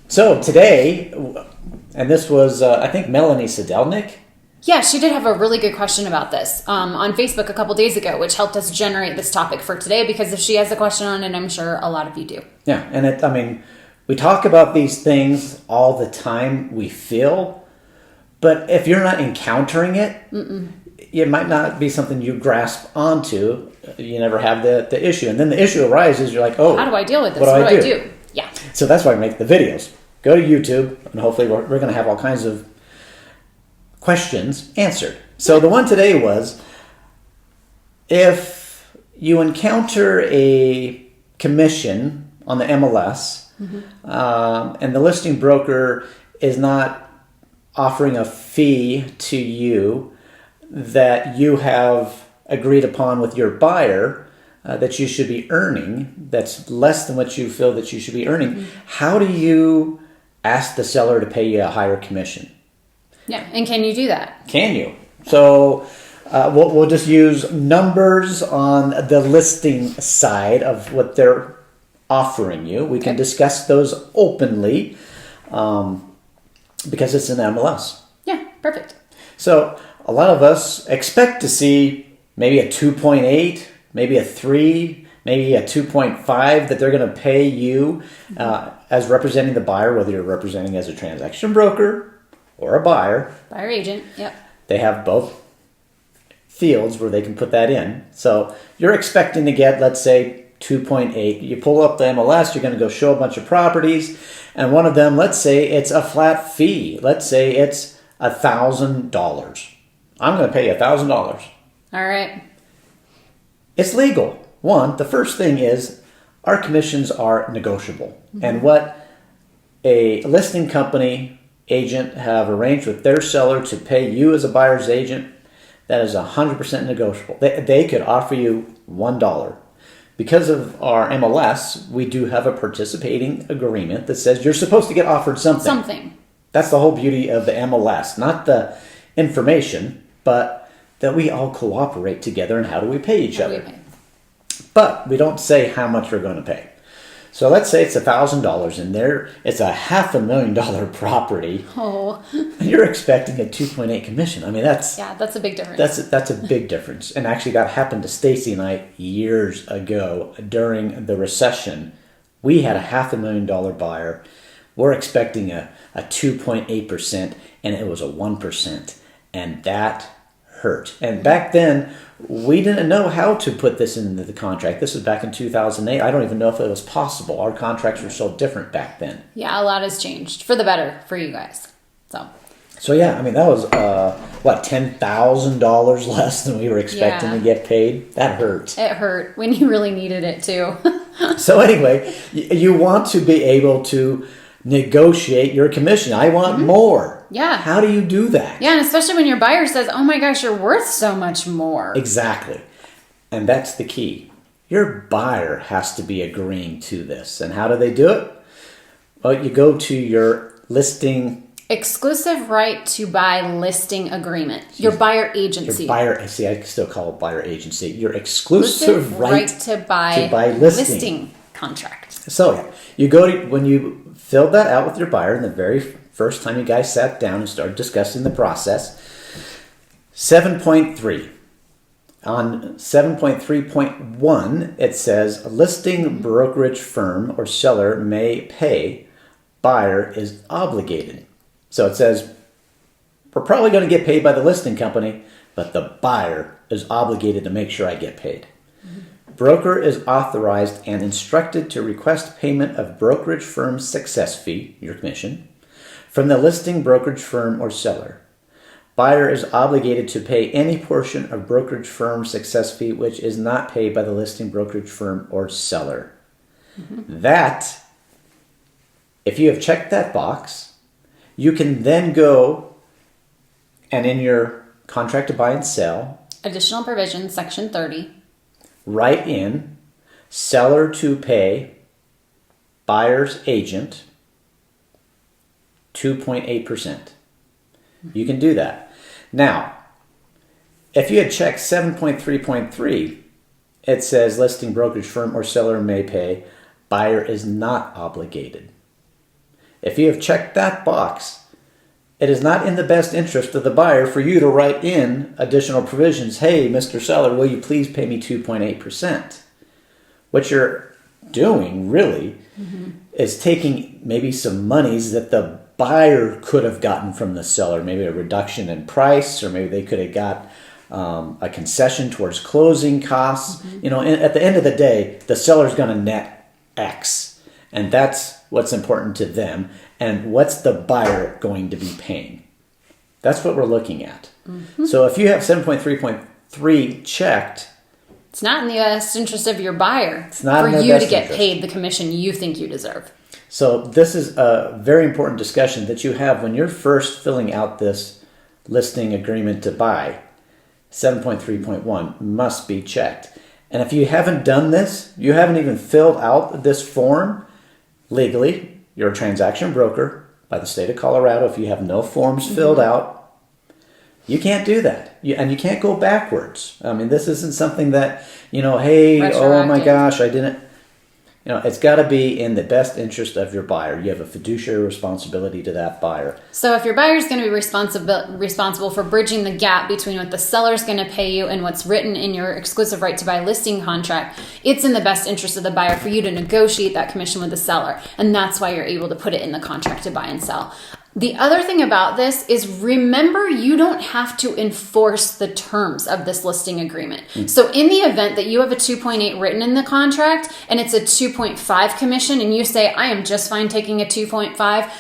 So today, and this was, I think, Melanie Sedelnik. Yeah, she did have a really good question about this on Facebook a couple days ago, which helped us generate this topic for today, because if she has a question on it, I'm sure a lot of you do. Yeah, and we talk about these things all the time, we feel, but if you're not encountering it, it might not be something you grasp onto. You never have the issue. And then the issue arises, you're like, oh, how do I deal with this? What do I do? Yeah. So that's why I make the videos. Go to YouTube, and hopefully we're going to have all kinds of questions answered. So the one today was, if you encounter a commission on the MLS, and the listing broker is not offering a fee to you that you have agreed upon with your buyer, that you should be earning, that's less than what you feel that you should be earning, how do you ask the seller to pay you a higher commission? Yeah, and can you do that? Can you? So we'll just use numbers on the listing side of what they're offering you. We can discuss those openly because it's an MLS. Yeah, perfect. So a lot of us expect to see maybe a 2.8, maybe a 3, maybe a 2.5 that they're going to pay you as representing the buyer, whether you're representing as a transaction broker or a buyer. Buyer agent, yep. They have both fields where they can put that in. So you're expecting to get, let's say, 2.8. You pull up the MLS, you're going to go show a bunch of properties, and one of them, let's say it's a flat fee. Let's say it's $1,000. I'm going to pay you $1,000. All right. It's legal. One, the first thing is our commissions are negotiable. And what a listing company agent have arranged with their seller to pay you as a buyer's agent, that is 100% negotiable. They could offer you $1. Because of our MLS, we do have a participating agreement that says you're supposed to get offered something. That's the whole beauty of the MLS. Not the information, but that we all cooperate together and how do we pay each other. But we don't say how much we're going to pay. So let's say it's $1,000 and it's a $500,000 property. Oh. And you're expecting a 2.8 commission. I mean, that's a big difference. That's a big difference. And actually that happened to Stacy and I years ago during the recession. We had a $500,000 buyer. We're expecting a 2.8% and it was a 1%. And that hurt. And back then, we didn't know how to put this into the contract. This was back in 2008. I don't even know if it was possible. Our contracts were so different back then. Yeah, a lot has changed for the better for you guys. So yeah, I mean, that was, $10,000 less than we were expecting to get paid? That hurt. It hurt when you really needed it too. So anyway, you want to be able to negotiate your commission. I want more. Yeah. How do you do that? Yeah, and especially when your buyer says, oh my gosh, you're worth so much more. Exactly. And that's the key. Your buyer has to be agreeing to this. And how do they do it? Well, you go to your listing. Exclusive right to buy listing agreement. Your buyer agency. I still call it buyer agency. Your exclusive right to buy listing contract. So you go to, when you filled that out with your buyer, and the very first time you guys sat down and started discussing the process, 7.3. On 7.3.1, it says a listing brokerage firm or seller may pay, buyer is obligated. So it says, we're probably going to get paid by the listing company, but the buyer is obligated to make sure I get paid. Broker is authorized and instructed to request payment of brokerage firm's success fee, your commission, from the listing brokerage firm or seller. Buyer is obligated to pay any portion of brokerage firm success fee which is not paid by the listing brokerage firm or seller. That, if you have checked that box, you can then go and in your contract to buy and sell, additional provisions, section 30, write in seller to pay buyer's agent 2.8%. You can do that. Now, if you had checked 7.3.3, it says listing brokerage firm or seller may pay, buyer is not obligated. If you have checked that box, it is not in the best interest of the buyer for you to write in additional provisions. Hey, Mr. Seller, will you please pay me 2.8%? What you're doing really is taking maybe some monies that the buyer could have gotten from the seller, maybe a reduction in price, or maybe they could have got a concession towards closing costs. You know, and at the end of the day, the seller's going to net X, and that's what's important to them. And what's the buyer going to be paying? That's what we're looking at. So if you have 7.3.3 checked, it's not in the best interest of your buyer it's not for in their you to best get interest. paid the commission you think you deserve. So this is a very important discussion that you have when you're first filling out this listing agreement to buy. 7.3.1 must be checked. And if you haven't done this, you haven't even filled out this form legally, you're a transaction broker by the state of Colorado. If you have no forms filled out, you can't do that. And you can't go backwards. I mean, this isn't something that, you know, hey, oh my gosh, I didn't. You know, it's got to be in the best interest of your buyer. You have a fiduciary responsibility to that buyer. So if your buyer is going to be responsible for bridging the gap between what the seller is going to pay you and what's written in your exclusive right to buy listing contract, it's in the best interest of the buyer for you to negotiate that commission with the seller. And that's why you're able to put it in the contract to buy and sell. The other thing about this is, remember, you don't have to enforce the terms of this listing agreement. So in the event that you have a 2.8 written in the contract and it's a 2.5 commission and you say, I am just fine taking a 2.5,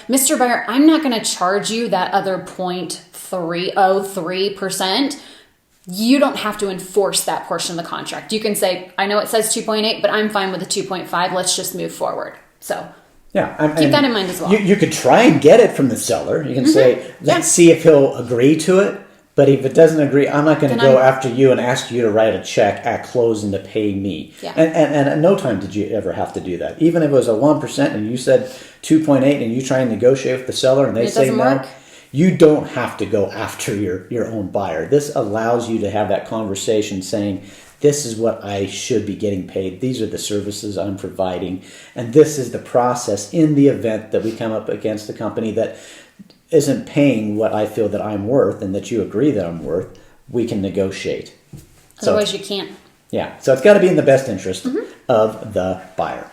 Mr. Buyer, I'm not going to charge you that other 0.303%. You don't have to enforce that portion of the contract. You can say, I know it says 2.8, but I'm fine with the 2.5. Let's just move forward. So yeah, keep that in mind as well. You could try and get it from the seller. You can say, let's see if he'll agree to it. But if it doesn't agree, I'm not going to go after you and ask you to write a check at closing to pay me. Yeah. And at no time did you ever have to do that. Even if it was a 1% and you said 2.8 and you try and negotiate with the seller and they say no, you don't have to go after your own buyer. This allows you to have that conversation saying, this is what I should be getting paid. These are the services I'm providing. And this is the process in the event that we come up against a company that isn't paying what I feel that I'm worth and that you agree that I'm worth. We can negotiate. Otherwise, you can't. Yeah. So it's got to be in the best interest of the buyer.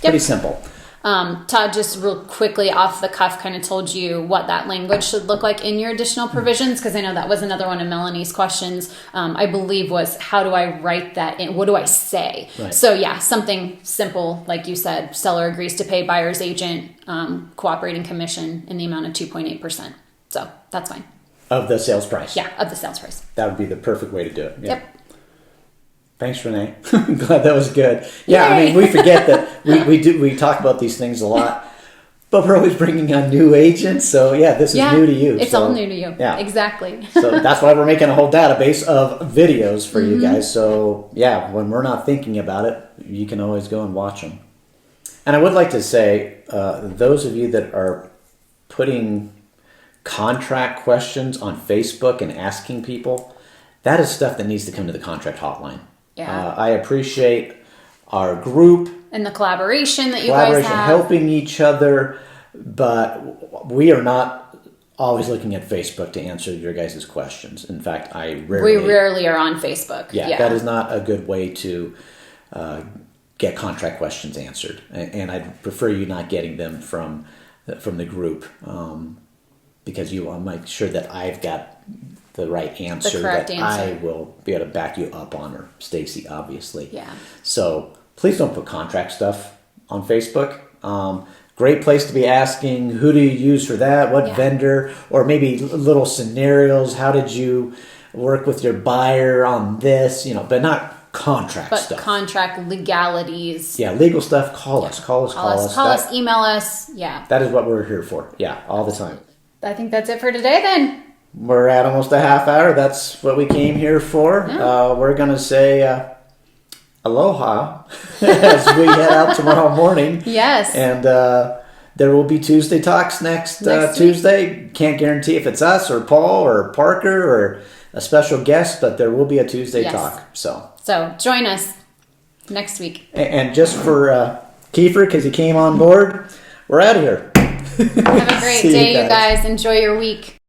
Pretty simple. Todd just real quickly off the cuff kind of told you what that language should look like in your additional provisions, because I know that was another one of Melanie's questions, I believe, was how do I write that in? What do I say? Right. So yeah, something simple, like you said, seller agrees to pay buyer's agent cooperating commission in the amount of 2.8%. So that's fine. Of the sales price. Yeah, of the sales price. That would be the perfect way to do it. Yeah. Yep. Thanks, Renee. I'm glad that was good. Yeah, Yay. I mean, we forget that we talk about these things a lot, but we're always bringing on new agents. So yeah, this is new to you. It's all new to you. Yeah, exactly. So that's why we're making a whole database of videos for you guys. So yeah, when we're not thinking about it, you can always go and watch them. And I would like to say, those of you that are putting contract questions on Facebook and asking people, that is stuff that needs to come to the contract hotline. Yeah. I appreciate our group. And the collaboration that you guys have. Helping each other, but we are not always looking at Facebook to answer your guys' questions. In fact, we rarely are on Facebook. Yeah, that is not a good way to get contract questions answered. And I'd prefer you not getting them from the group, because you want to make sure that I've got the right answer, the correct that answer. I will be able to back you up on, or Stacy, obviously. Yeah. So please don't put contract stuff on Facebook. Great place to be asking, who do you use for that? What vendor? Or maybe little scenarios. How did you work with your buyer on this? But not contract stuff. But contract legalities. Yeah, legal stuff. Call us. Call us. Email us. Yeah. That is what we're here for. Yeah, all the time. I think that's it for today then. We're at almost a half hour. That's what we came here for. Yeah. We're going to say aloha as we head out tomorrow morning. Yes. And there will be Tuesday Talks next Tuesday. Can't guarantee if it's us or Paul or Parker or a special guest, but there will be a Tuesday Talk. So join us next week. And just for Kiefer, because he came on board, we're out of here. Have a great See you day, you guys. guys. Enjoy your week.